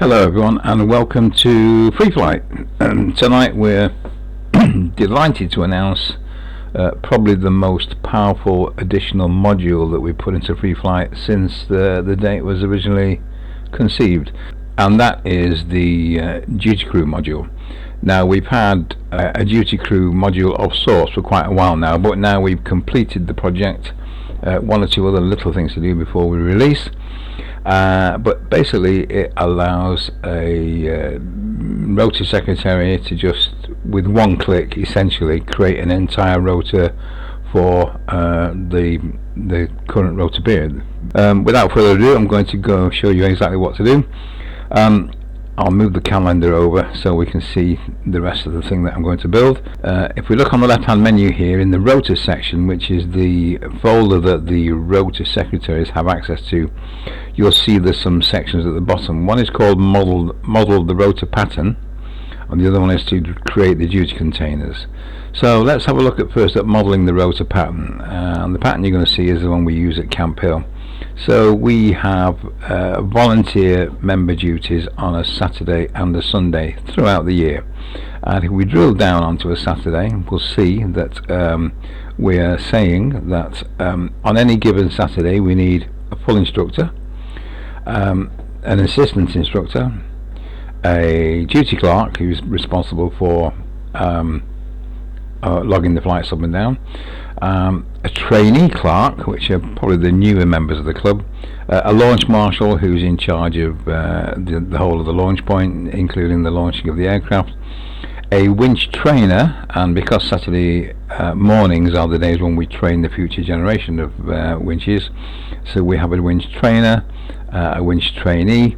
Hello everyone and welcome to Free Flight. Tonight we're delighted to announce probably the most powerful additional module that we put into Free Flight since the day it was originally conceived, and that is the duty crew module. Now we've had a duty crew module of sorts for quite a while now, but now we've completed the project. One or two other little things to do before we release. But basically it allows a Rota Secretary to just with one click essentially create an entire rota for the current rota period. Without further ado, I'm going to go show you exactly what to do. I'll move the calendar over so we can see the rest of the thing that I'm going to build. If we look on the left hand menu here in the Rota section, which is the folder that the Rota secretaries have access to, you'll see there's some sections at the bottom. One is called model the rota pattern, and the other one is to create the duty containers. So let's have a look at first at modeling the rota pattern, and the pattern you're going to see is the one we use at Camp Hill. So we have volunteer member duties on a Saturday and a Sunday throughout the year, and if we drill down onto a Saturday, we'll see that we are saying that on any given Saturday we need a full instructor, an assistant instructor, a duty clerk who's responsible for logging the flights up and down, a trainee clerk, which are probably the newer members of the club, a launch marshal who's in charge of the whole of the launch point, including the launching of the aircraft, a winch trainer, and because Saturday mornings are the days when we train the future generation of winches, so we have a winch trainer, a winch trainee,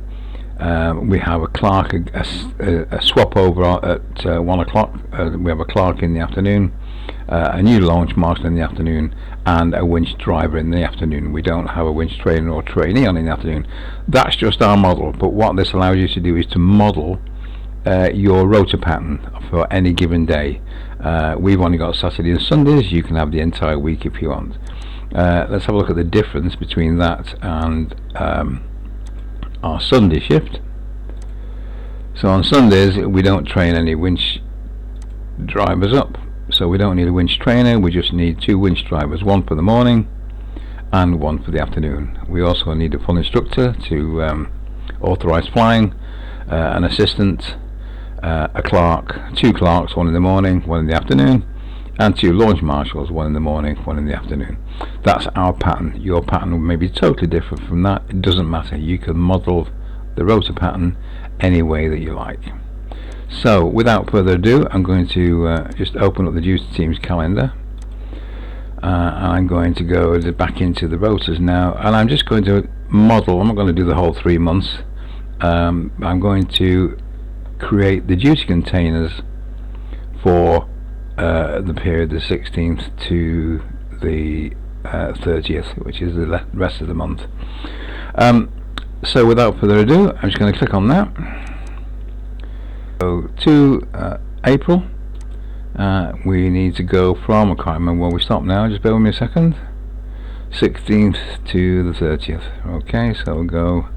we have a clerk, a swap over at 1 o'clock, we have a clerk in the afternoon, a new launch marshal in the afternoon, and a winch driver in the afternoon. We don't have a winch trainer or trainee on in the afternoon. That's just our model, but what this allows you to do is to model your rota pattern for any given day. We've only got Saturday and Sundays. You can have the entire week if you want. Let's have a look at the difference between that and our Sunday shift. So on Sundays we don't train any winch drivers up, so we don't need a winch trainer. We just need two winch drivers, one for the morning and one for the afternoon. We also need a full instructor to authorize flying, an assistant, a clerk, two clerks, one in the morning, one in the afternoon, and two launch marshals, one in the morning, one in the afternoon. That's our pattern. Your pattern may be totally different from that. It doesn't matter. You can model the rota pattern any way that you like. So without further ado, I'm going to just open up the duty team's calendar, and I'm going to go back into the rotas now, and I'm just going to model. I'm not going to do the whole 3 months. I'm going to create the duty containers for the period the 16th to the 30th, which is the rest of the month. So without further ado, I'm just going to click on that. So to April, we need to go from, I can't remember where we stop now, just bear with me a second, 16th to the 30th. Okay, so we'll go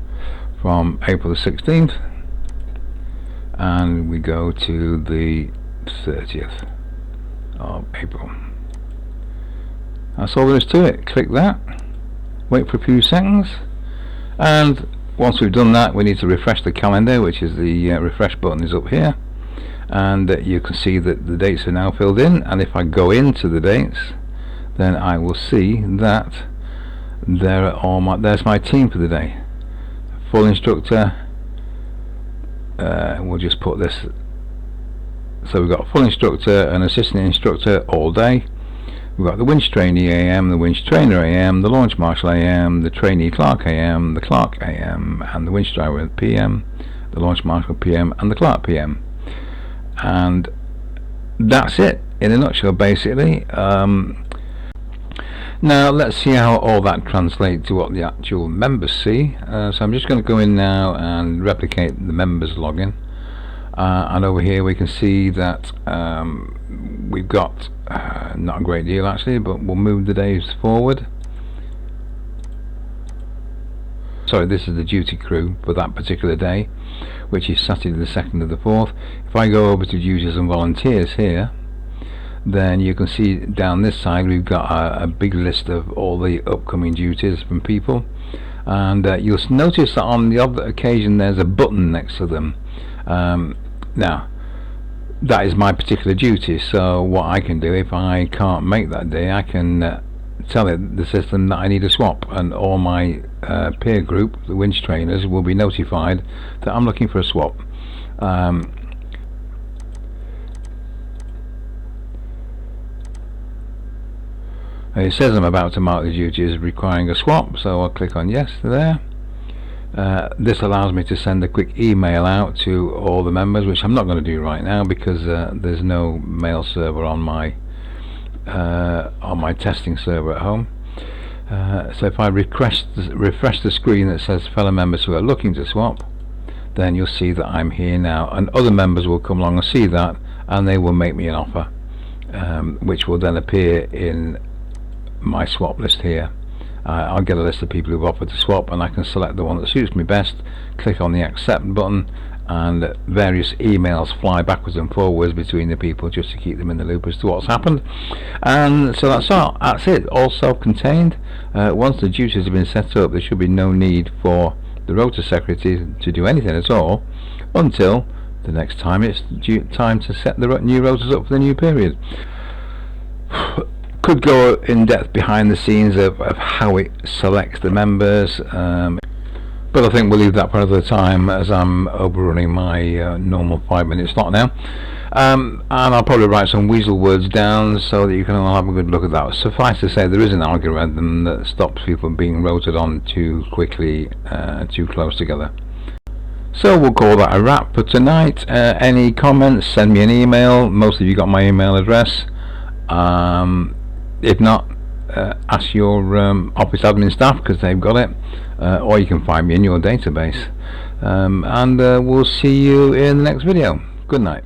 from April the 16th and we go to the 30th of April. That's all there is to it. Click that, wait for a few seconds, and once we've done that we need to refresh the calendar, which is the refresh button is up here, and you can see that the dates are now filled in. And if I go into the dates, then I will see that there's my team for the day. Full instructor, we'll just put this, so we've got a full instructor, an assistant instructor all day. We've got the winch trainee AM, the winch trainer AM, the launch marshal AM, the trainee clerk AM, the clerk AM, and the winch driver PM, the launch marshal PM, and the clerk PM. And that's it in a nutshell, basically. Now let's see how all that translates to what the actual members see. So I'm just going to go in now and replicate the members login, and over here we can see that we've got not a great deal actually, but we'll move the days forward. So sorry, this is the duty crew for that particular day, which is Saturday the 2nd of the 4th. If I go over to duties and volunteers here, then you can see down this side we've got a big list of all the upcoming duties from people, and you'll notice that on the other occasion there's a button next to them. Now that is my particular duty, so what I can do, if I can't make that day, I can tell the system that I need a swap, and all my peer group, the winch trainers, will be notified that I'm looking for a swap. It says I'm about to mark the duty as requiring a swap, so I'll click on yes there. This allows me to send a quick email out to all the members, which I'm not going to do right now because there's no mail server on my testing server at home. So if I refresh the screen that says fellow members who are looking to swap, then you'll see that I'm here now, and other members will come along and see that, and they will make me an offer, which will then appear in my swap list here. I'll get a list of people who've offered to swap, and I can select the one that suits me best, click on the accept button, and various emails fly backwards and forwards between the people just to keep them in the loop as to what's happened. And so that's it, all self-contained. Once the duties have been set up, there should be no need for the Rota Secretary to do anything at all until the next time it's time to set the new rotas up for the new period. Could go in depth behind the scenes of how it selects the members, but I think we'll leave that for another time, as I'm overrunning my normal 5-minute slot now. And I'll probably write some weasel words down so that you can all have a good look at that. Suffice to say, there is an algorithm that stops people being rotated on too quickly, too close together. So we'll call that a wrap for tonight. Any comments, send me an email. Most of you got my email address. If not, ask your office admin staff, because they've got it, or you can find me in your database. And we'll see you in the next video. Good night.